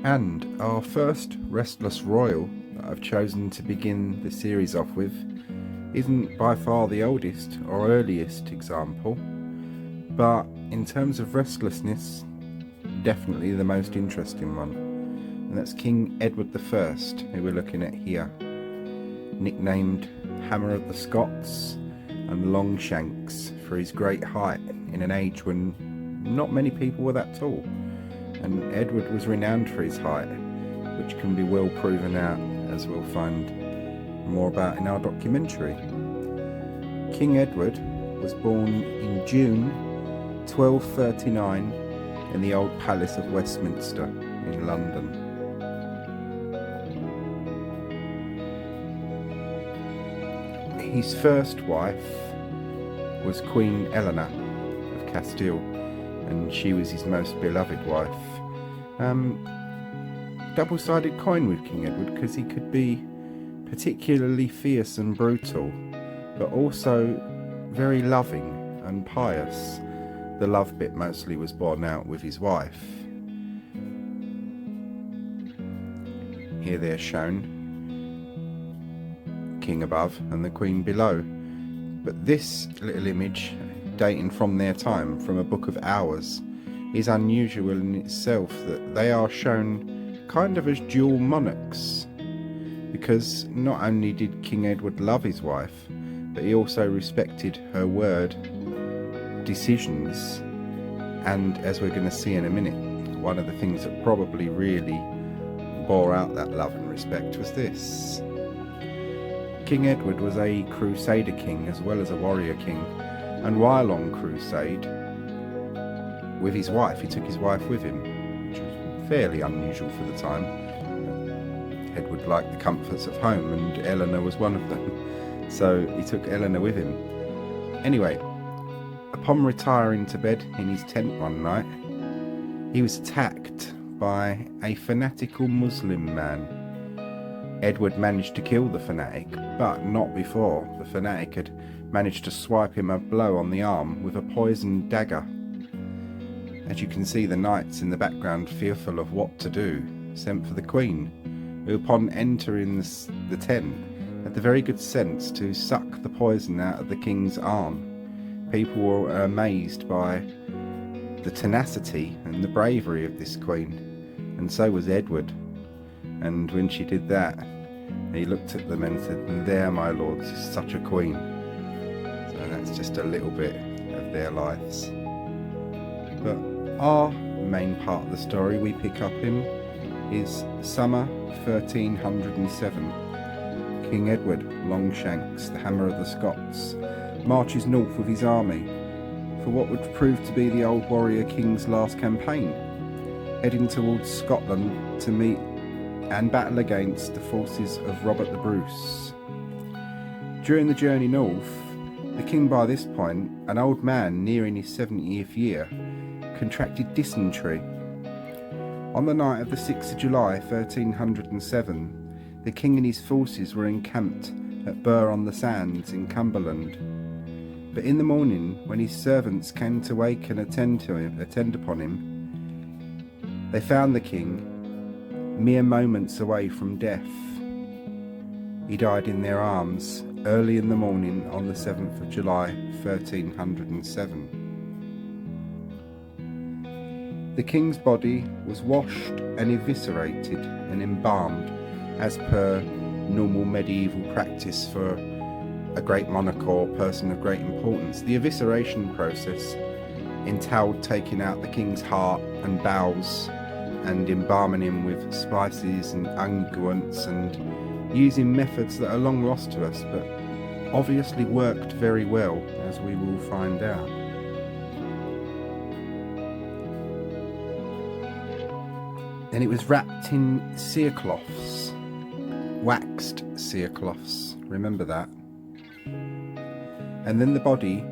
And our first Restless Royal that I've chosen to begin the series off with isn't by far the oldest or earliest example, but in terms of restlessness, definitely the most interesting one. And that's King Edward the First, who we're looking at here, nicknamed Hammer of the Scots and Longshanks for his great height in an age when not many people were that tall. And Edward was renowned for his height, which can be well proven out, as we'll find more about in our documentary. King Edward was born in June 1239 in the old Palace of Westminster in London. His first wife was Queen Eleanor of Castile, and she was his most beloved wife. Double-sided coin with King Edward, because he could be particularly fierce and brutal, but also very loving and pious. The love bit mostly was borne out with his wife. Here they're shown, King above and the Queen below. But this little image, dating from their time, from a Book of Hours, is unusual in itself, that they are shown kind of as dual monarchs, because not only did King Edward love his wife, but he also respected her word, decisions, and as we're going to see in a minute, one of the things that probably really bore out that love and respect was this. King Edward was a crusader king as well as a warrior king, and while on crusade with his wife, he took his wife with him, which was fairly unusual for the time. Edward liked the comforts of home, and Eleanor was one of them, so he took Eleanor with him. Anyway, upon retiring to bed in his tent one night, he was attacked by a fanatical Muslim man. Edward managed to kill the fanatic, but not before the fanatic had managed to swipe him a blow on the arm with a poisoned dagger. As you can see, the knights in the background, fearful of what to do, sent for the Queen, who upon entering the tent had the very good sense to suck the poison out of the king's arm. People were amazed by the tenacity and the bravery of this Queen, and so was Edward. And when she did that, he looked at them and said, "There, my lords, is such a Queen." So that's just a little bit of their lives. But our main part of the story we pick up in is summer 1307. King Edward, Longshanks, the Hammer of the Scots, marches north with his army for what would prove to be the old warrior king's last campaign, heading towards Scotland to meet and battle against the forces of Robert the Bruce. During the journey north, the king, by this point an old man nearing his 70th year, contracted dysentery. On the night of the 6th of July 1307, the king and his forces were encamped at Burr on the Sands in Cumberland. But in the morning, when his servants came to wake and attend upon him, they found the king mere moments away from death. He died in their arms early in the morning on the 7th of July 1307. The king's body was washed and eviscerated and embalmed as per normal medieval practice for a great monarch or person of great importance. The evisceration process entailed taking out the king's heart and bowels and embalming him with spices and unguents, and using methods that are long lost to us, but obviously worked very well, as we will find out. Then it was wrapped in cerecloths, waxed cerecloths, remember that. And then the body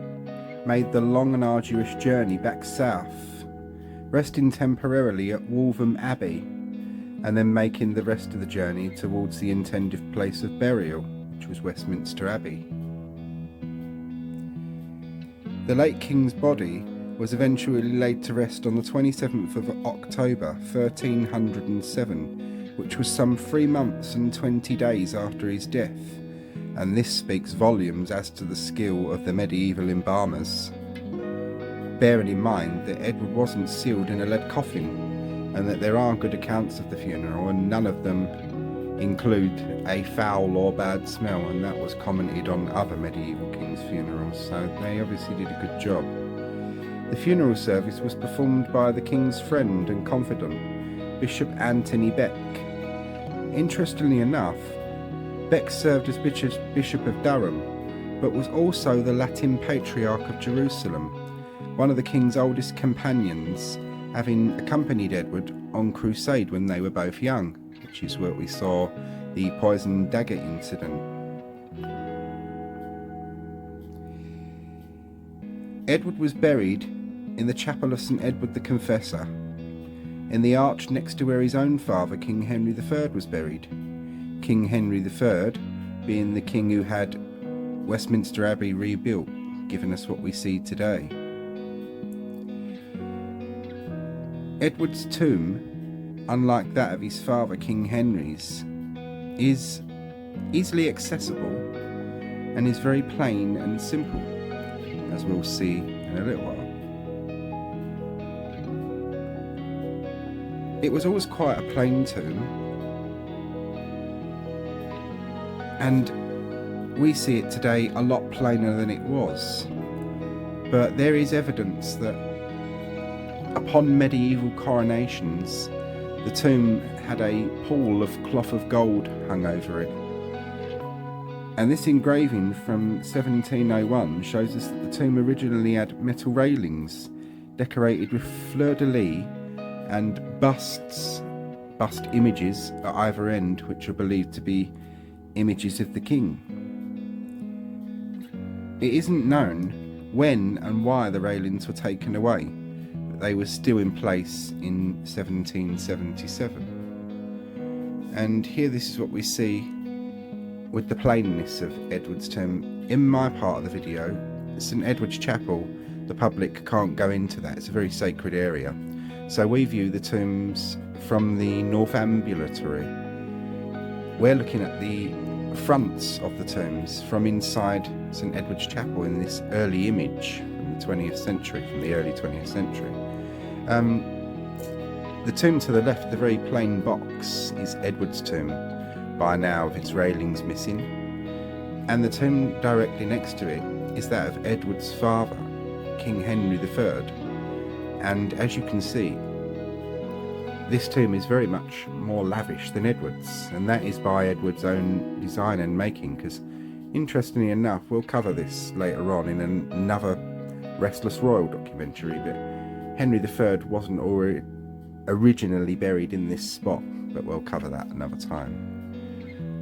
made the long and arduous journey back south, resting temporarily at Westminster Abbey, and then making the rest of the journey towards the intended place of burial, which was Westminster Abbey. The late king's body was eventually laid to rest on the 27th of October 1307, which was some 3 months and 20 days after his death, and this speaks volumes as to the skill of the medieval embalmers. Bearing in mind that Edward wasn't sealed in a lead coffin, and that there are good accounts of the funeral, and none of them include a foul or bad smell, and that was commented on other medieval kings' funerals, so they obviously did a good job. The funeral service was performed by the king's friend and confidant, Bishop Anthony Beck. Interestingly enough, Beck served as Bishop of Durham, but was also the Latin Patriarch of Jerusalem, one of the king's oldest companions, having accompanied Edward on crusade when they were both young, which is where we saw the poison dagger incident. Edward was buried in the chapel of St Edward the Confessor, in the arch next to where his own father, King Henry III, was buried. King Henry III being the king who had Westminster Abbey rebuilt, giving us what we see today. Edward's tomb, unlike that of his father King Henry's, is easily accessible and is very plain and simple, as we'll see in a little while. It was always quite a plain tomb, and we see it today a lot plainer than it was, but there is evidence that upon medieval coronations the tomb had a pall of cloth of gold hung over it, and this engraving from 1701 shows us that the tomb originally had metal railings decorated with fleur-de-lis and bust images at either end, which are believed to be images of the king. It isn't known when and why the railings were taken away, but they were still in place in 1777. And here this is what we see with the plainness of Edward's tomb. In my part of the video, St Edward's Chapel, the public can't go into that, it's a very sacred area. So we view the tombs from the North Ambulatory. We're looking at the fronts of the tombs from inside St Edward's Chapel in this early image from the 20th century, from the early 20th century. The tomb to the left, the very plain box, is Edward's tomb, by now with its railings missing. And the tomb directly next to it is that of Edward's father, King Henry III. And as you can see, this tomb is very much more lavish than Edward's, and that is by Edward's own design and making, because interestingly enough, we'll cover this later on in another Restless Royal documentary, but Henry III wasn't originally buried in this spot, but we'll cover that another time.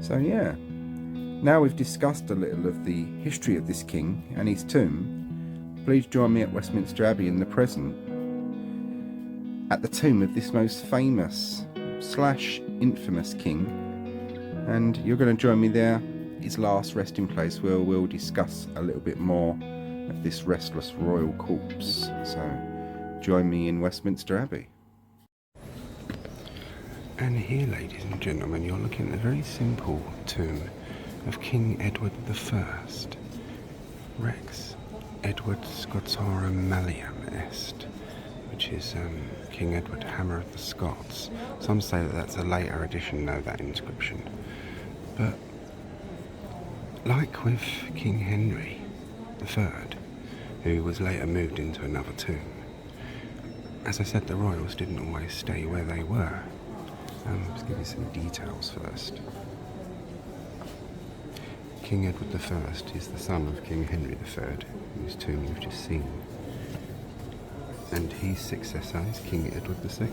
So yeah, now we've discussed a little of the history of this king and his tomb, please join me at Westminster Abbey in the present, at the tomb of this most famous / infamous king, and you're going to join me there, his last resting place, where we'll discuss a little bit more of this restless royal corpse. So join me in Westminster Abbey. And here, ladies and gentlemen, you're looking at a very simple tomb of King Edward I, Rex Edward Scotorum Malleum Est, which is King Edward, Hammer of the Scots. Some say that that's a later addition, though, that inscription. But like with King Henry III, who was later moved into another tomb, as I said, the royals didn't always stay where they were. Let's give you some details first. King Edward I is the son of King Henry III, whose tomb you've just seen. And his successor is King Edward II.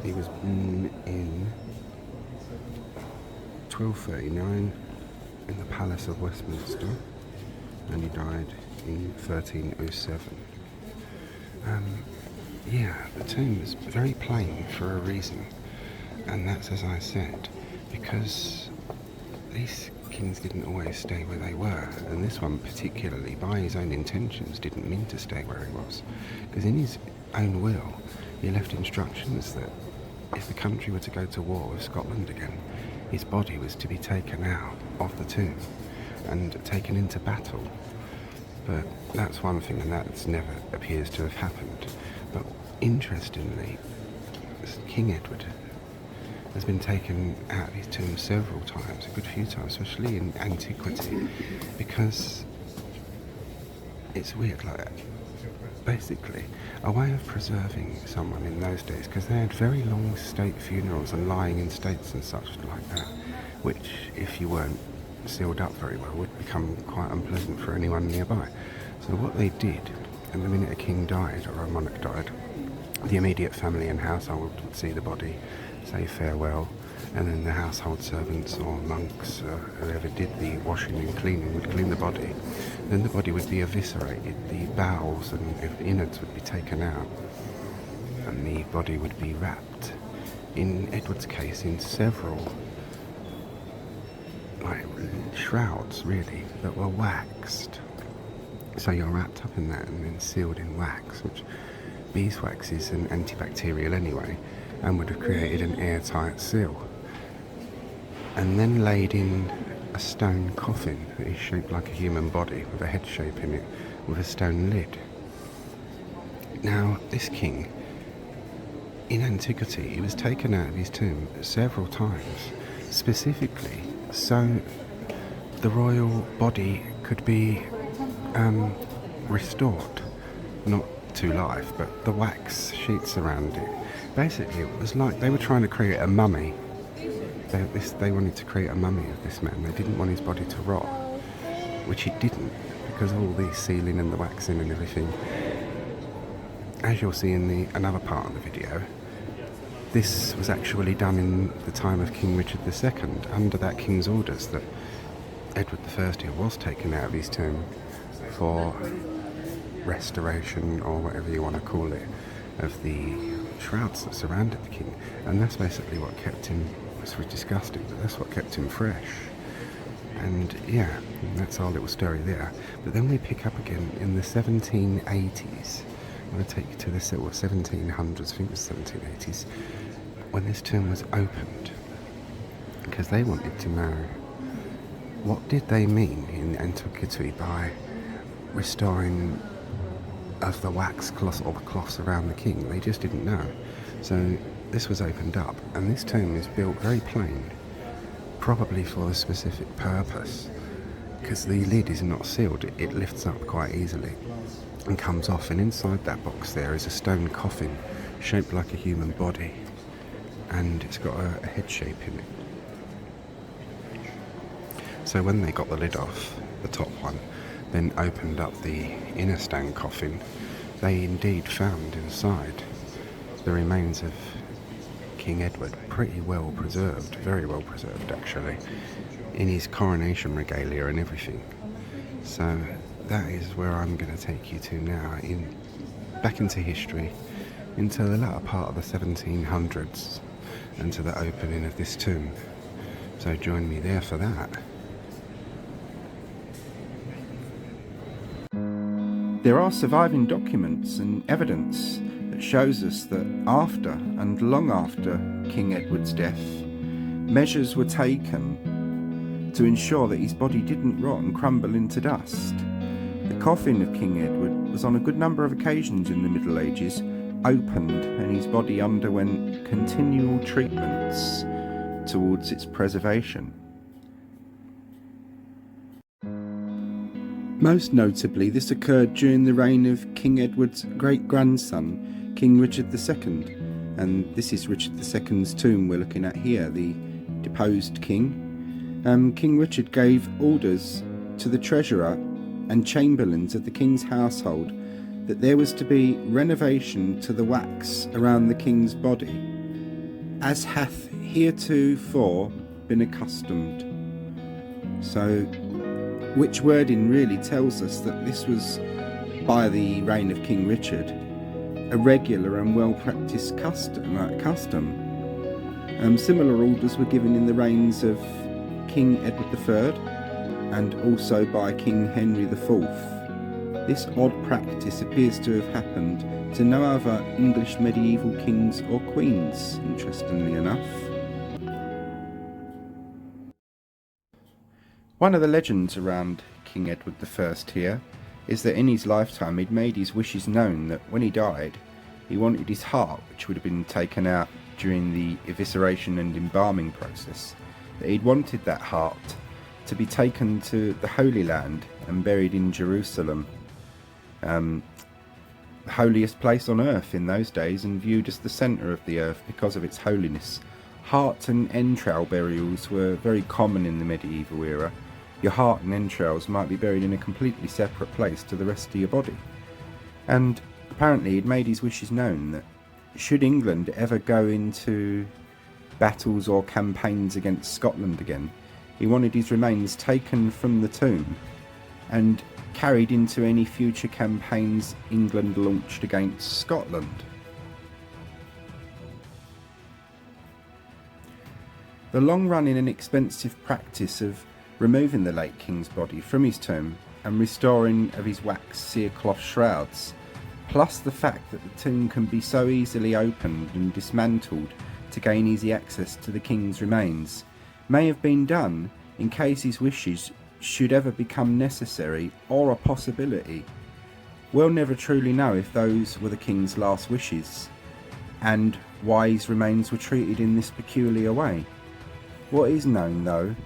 He was born in 1239 in the Palace of Westminster, and he died in 1307. Yeah, the tomb is very plain for a reason, and that's, as I said, because this kings didn't always stay where they were, and this one particularly, by his own intentions, didn't mean to stay where he was, because in his own will he left instructions that if the country were to go to war with Scotland again, his body was to be taken out of the tomb and taken into battle. But that's one thing, and that never appears to have happened. But interestingly, King Edward has been taken out of his tomb several times, a good few times, especially in antiquity, because it's weird, like, basically a way of preserving someone in those days, because they had very long state funerals and lying in states and such like that, which, if you weren't sealed up very well, would become quite unpleasant for anyone nearby. So what they did, and the minute a king died or a monarch died, the immediate family and household would see the body, say farewell, and then the household servants or monks, whoever did the washing and cleaning, would clean the body. Then the body would be eviscerated, the bowels and innards would be taken out, and the body would be wrapped, in Edward's case, in several shrouds, really, that were waxed. So you're wrapped up in that and then sealed in wax, which beeswax is an antibacterial anyway, and would have created an airtight seal. And then laid in a stone coffin that is shaped like a human body, with a head shape in it, with a stone lid. Now, this king, in antiquity, he was taken out of his tomb several times, specifically so the royal body could be restored, not to life, but the wax sheets around it. Basically, it was like they were trying to create a mummy. They wanted to create a mummy of this man. They didn't want his body to rot, which it didn't, because all the sealing and the waxing and everything. As you'll see in another part of the video, this was actually done in the time of King Richard II, under that king's orders, that Edward I was taken out of his tomb for restoration, or whatever you want to call it, of the shrouds that surrounded the king. And that's basically what kept him, it's disgusting, but that's what kept him fresh. And yeah, that's our little story there. But then we pick up again in the 1780s. I'm going to take you to the 1700s, I think it was 1780s, when this tomb was opened, because they wanted to know, what did they mean in antiquity by restoring of the wax cloth or the cloths around the king? They just didn't know. So this was opened up, and this tomb is built very plain, probably for a specific purpose, because the lid is not sealed. It lifts up quite easily and comes off, and inside that box there is a stone coffin shaped like a human body, and it's got a head shape in it. So when they got the lid off, the top one, then opened up the inner stone coffin, they indeed found inside the remains of King Edward, pretty well preserved, very well preserved actually, in his coronation regalia and everything. So that is where I'm going to take you to now, back into history, into the latter part of the 1700s, and to the opening of this tomb. So join me there for that. There are surviving documents and evidence that shows us that after and long after King Edward's death, measures were taken to ensure that his body didn't rot and crumble into dust. The coffin of King Edward was on a good number of occasions in the Middle Ages opened, and his body underwent continual treatments towards its preservation. Most notably, this occurred during the reign of King Edward's great-grandson, King Richard II. And this is Richard II's tomb we're looking at here, the deposed king. King Richard gave orders to the treasurer and chamberlains of the king's household that there was to be renovation to the wax around the king's body, as hath heretofore been accustomed. So, which wording really tells us that this was, by the reign of King Richard, a regular and well-practiced custom. Similar orders were given in the reigns of King Edward III and also by King Henry IV. This odd practice appears to have happened to no other English medieval kings or queens, interestingly enough. One of the legends around King Edward I here is that in his lifetime he'd made his wishes known that when he died, he wanted his heart, which would have been taken out during the evisceration and embalming process, that he'd wanted that heart to be taken to the Holy Land and buried in Jerusalem, the holiest place on earth in those days and viewed as the centre of the earth because of its holiness. Heart and entrail burials were very common in the medieval era. Your heart and entrails might be buried in a completely separate place to the rest of your body. And apparently he'd made his wishes known that should England ever go into battles or campaigns against Scotland again, he wanted his remains taken from the tomb and carried into any future campaigns England launched against Scotland. The long-running and expensive practice of removing the late king's body from his tomb and restoring of his wax cerecloth shrouds, plus the fact that the tomb can be so easily opened and dismantled to gain easy access to the king's remains, may have been done in case his wishes should ever become necessary or a possibility. We'll never truly know if those were the king's last wishes and why his remains were treated in this peculiar way. What is known, though,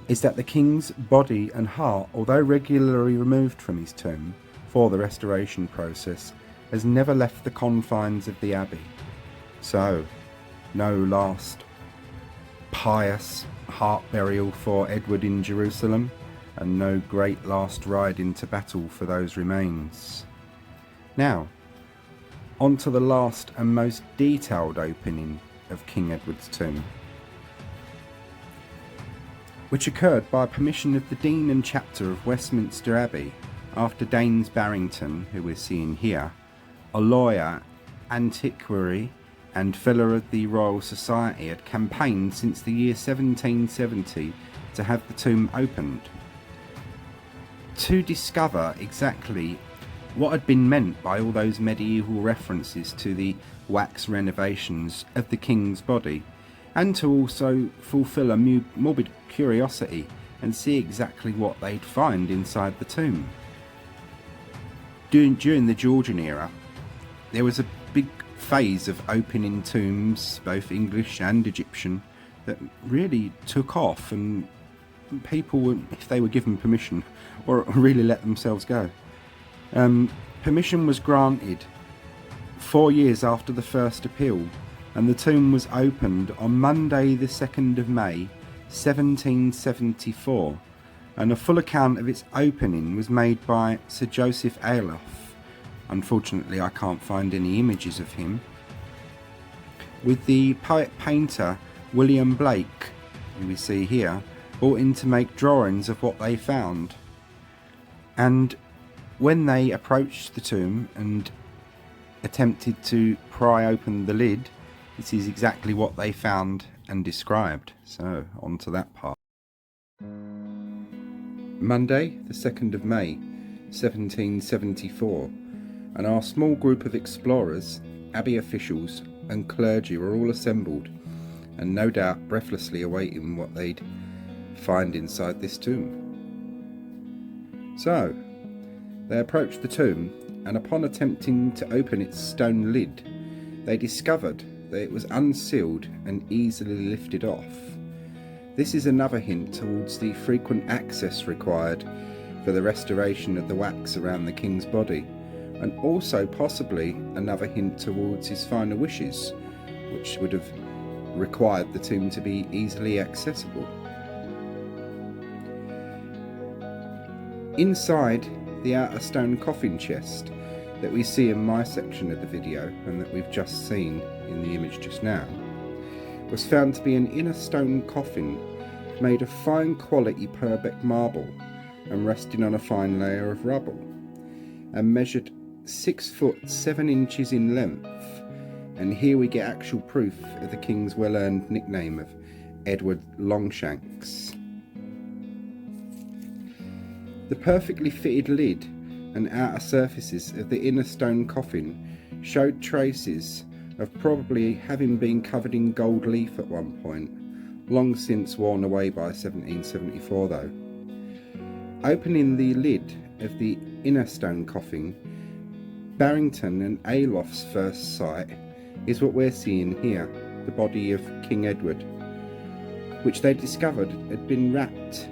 is that the king's body and heart, although regularly removed from his tomb for the restoration process, has never left the confines of the abbey. So, no last pious heart burial for Edward in Jerusalem, and no great last ride into battle for those remains. Now, on to the last and most detailed opening of King Edward's tomb, which occurred by permission of the Dean and Chapter of Westminster Abbey, after Daines Barrington, who we're seeing here, a lawyer, antiquary and Fellow of the Royal Society, had campaigned since the year 1770 to have the tomb opened. To discover exactly what had been meant by all those medieval references to the wax renovations of the king's body, and to also fulfil a morbid curiosity and see exactly what they'd find inside the tomb. During the Georgian era, there was a big phase of opening tombs, both English and Egyptian, that really took off, and people would, if they were given permission, or really let themselves go. Permission was granted 4 years after the first appeal, and the tomb was opened on Monday the 2nd of May 1774, and a full account of its opening was made by Sir Joseph Ayloffe. Unfortunately, I can't find any images of him. With the poet-painter William Blake, who we see here, brought in to make drawings of what they found. And when they approached the tomb and attempted to pry open the lid, this is exactly what they found and described. So, on to that part. Monday, the 2nd of May, 1774, and our small group of explorers, abbey officials and clergy were all assembled, and no doubt breathlessly awaiting what they'd find inside this tomb. So, they approached the tomb, and upon attempting to open its stone lid, they discovered that it was unsealed and easily lifted off. This is another hint towards the frequent access required for the restoration of the wax around the king's body, and also possibly another hint towards his final wishes, which would have required the tomb to be easily accessible. Inside the outer stone coffin chest that we see in my section of the video, and that we've just seen in the image just now, was found to be an inner stone coffin made of fine quality Purbeck marble and resting on a fine layer of rubble, and measured 6 foot 7 inches in length. And here we get actual proof of the king's well-earned nickname of Edward Longshanks. The perfectly fitted lid and outer surfaces of the inner stone coffin showed traces of probably having been covered in gold leaf at one point, long since worn away by 1774 though. Opening the lid of the inner stone coffin, Barrington and Aloff's first sight is what we're seeing here, the body of King Edward, which they discovered had been wrapped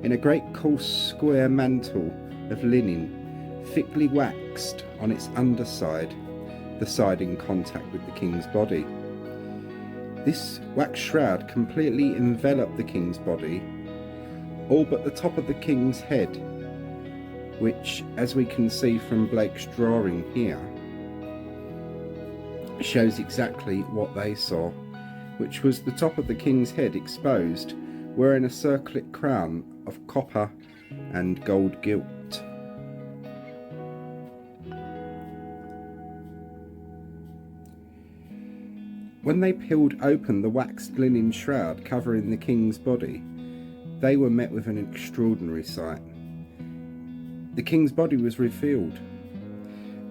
in a great coarse square mantle of linen, thickly waxed on its underside, the side in contact with the king's body. This wax shroud completely enveloped the king's body, all but the top of the king's head, which, as we can see from Blake's drawing here, shows exactly what they saw, which was the top of the king's head exposed, wearing a circlet crown of copper and gold gilt. When they peeled open the waxed linen shroud covering the king's body, they were met with an extraordinary sight. The king's body was revealed,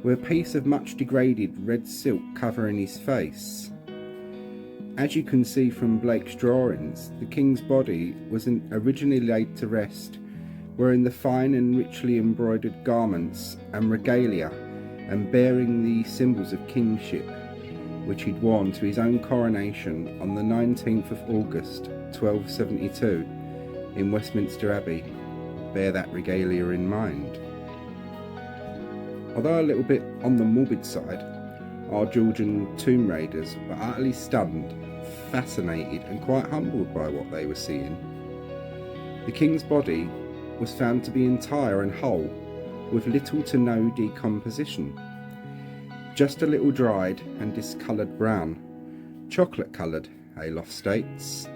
with a piece of much degraded red silk covering his face. As you can see from Blake's drawings, the king's body was originally laid to rest, wearing the fine and richly embroidered garments and regalia, and bearing the symbols of kingship, which he'd worn to his own coronation on the 19th of August 1272 in Westminster Abbey. Bear that regalia in mind. Although a little bit on the morbid side, our Georgian tomb raiders were utterly stunned, fascinated and quite humbled by what they were seeing. The king's body was found to be entire and whole, with little to no decomposition. Just a little dried and discoloured brown, chocolate coloured, Aloff states.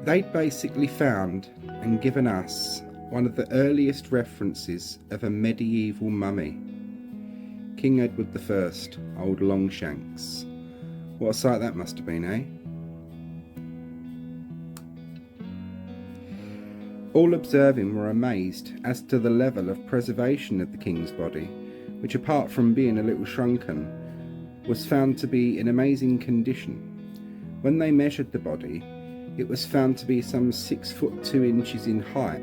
They'd basically found and given us one of the earliest references of a medieval mummy. King Edward I, Old Longshanks. What a sight that must have been, eh? All observing were amazed as to the level of preservation of the king's body, which, apart from being a little shrunken, was found to be in amazing condition. When they measured the body, it was found to be some 6 foot 2 inches in height.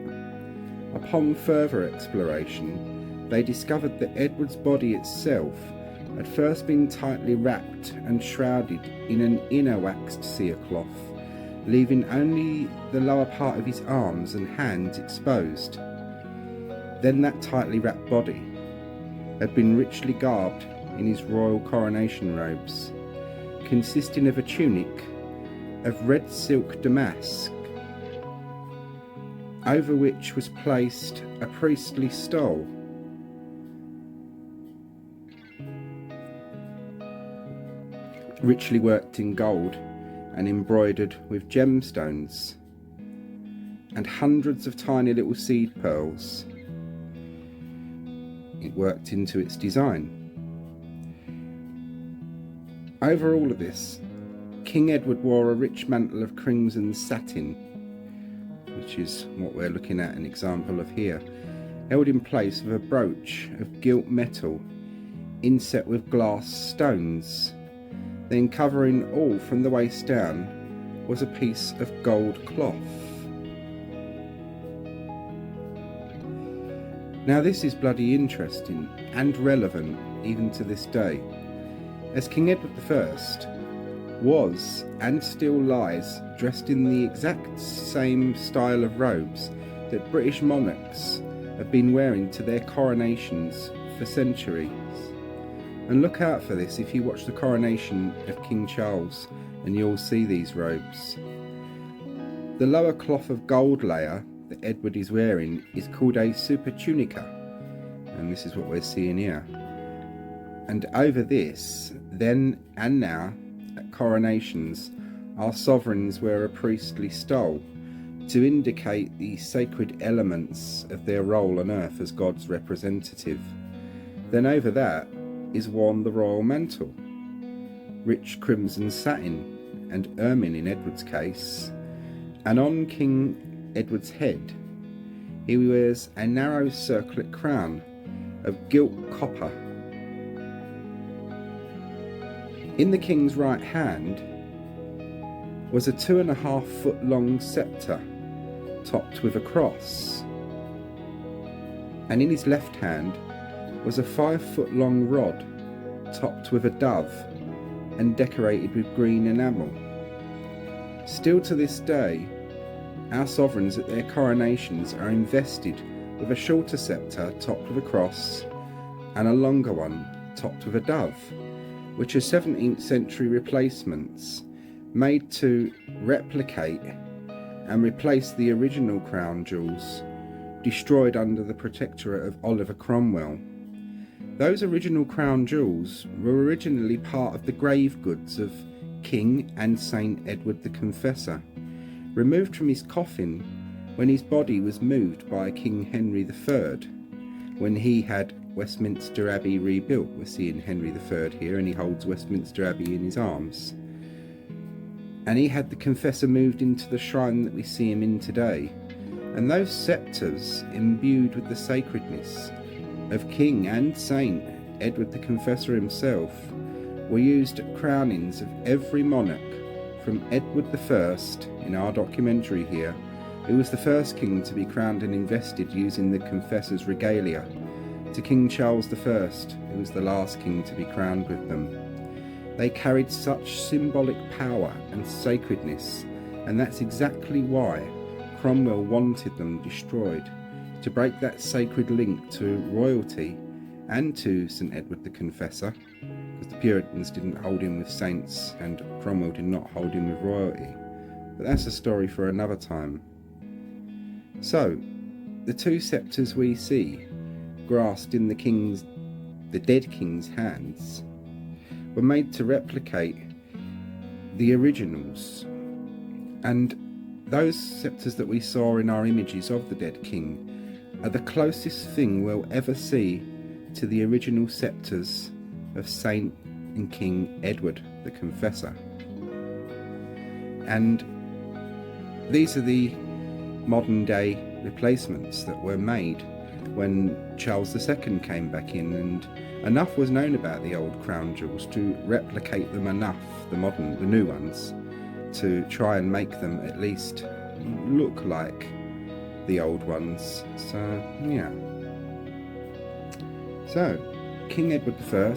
Upon further exploration, they discovered that Edward's body itself had first been tightly wrapped and shrouded in an inner waxed cerecloth, leaving only the lower part of his arms and hands exposed. Then that tightly wrapped body had been richly garbed in his royal coronation robes, consisting of a tunic of red silk damask, over which was placed a priestly stole, richly worked in gold and embroidered with gemstones, and hundreds of tiny little seed pearls it worked into its design. Over all of this, King Edward wore a rich mantle of crimson satin, which is what we're looking at an example of here, held in place with a brooch of gilt metal inset with glass stones. Then covering all from the waist down was a piece of gold cloth. Now this is bloody interesting and relevant even to this day, as King Edward I was and still lies dressed in the exact same style of robes that British monarchs have been wearing to their coronations for centuries. And look out for this if you watch the coronation of King Charles, and you'll see these robes. The lower cloth of gold layer that Edward is wearing is called a supertunica, and this is what we're seeing here. And over this, then and now, at coronations, our sovereigns wear a priestly stole to indicate the sacred elements of their role on earth as God's representative. Then over that is worn the royal mantle, rich crimson satin and ermine in Edward's case, and on King Edward's head he wears a narrow circlet crown of gilt copper. In the king's right hand was a 2.5 foot long sceptre topped with a cross, and in his left hand was a 5 foot long rod topped with a dove and decorated with green enamel. Still to this day, our sovereigns at their coronations are invested with a shorter sceptre topped with a cross and a longer one topped with a dove, which are 17th century replacements made to replicate and replace the original crown jewels destroyed under the protectorate of Oliver Cromwell. Those original crown jewels were originally part of the grave goods of King and St Edward the Confessor, removed from his coffin when his body was moved by King Henry III, when he had Westminster Abbey rebuilt. We're seeing Henry III here, and he holds Westminster Abbey in his arms. And he had the Confessor moved into the shrine that we see him in today. And those sceptres, imbued with the sacredness of King and Saint Edward the Confessor himself, were used at crownings of every monarch from Edward I, in our documentary here, who was the first king to be crowned and invested using the Confessor's Regalia, to King Charles I, who was the last king to be crowned with them. They carried such symbolic power and sacredness, and that's exactly why Cromwell wanted them destroyed, to break that sacred link to royalty and to St Edward the Confessor, because the Puritans didn't hold him with saints and Cromwell did not hold him with royalty. But that's a story for another time. So, the two sceptres we see grasped in the dead king's hands were made to replicate the originals, and those sceptres that we saw in our images of the dead king are the closest thing we'll ever see to the original sceptres of Saint and King Edward the Confessor. And these are the modern day replacements that were made when Charles II came back in, and enough was known about the old crown jewels to replicate them enough, the new ones, to try and make them at least look like the old ones. So, yeah. So, King Edward I,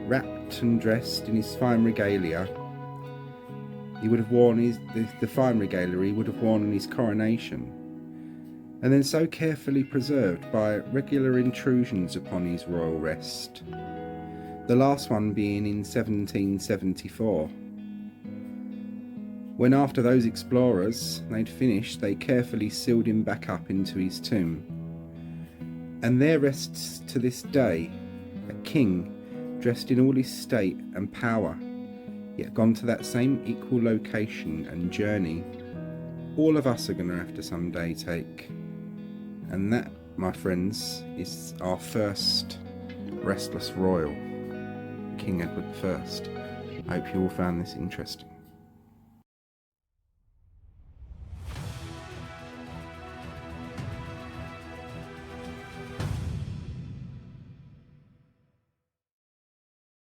wrapped and dressed in his fine regalia, he would have worn the fine regalia he would have worn in his coronation, and then so carefully preserved by regular intrusions upon his royal rest, the last one being in 1774, when after those explorers they'd finished, they carefully sealed him back up into his tomb. And there rests to this day a king dressed in all his state and power, yet gone to that same equal location and journey all of us are going to have to someday take. And that, my friends, is our first Restless Royal, King Edward I. I hope you all found this interesting.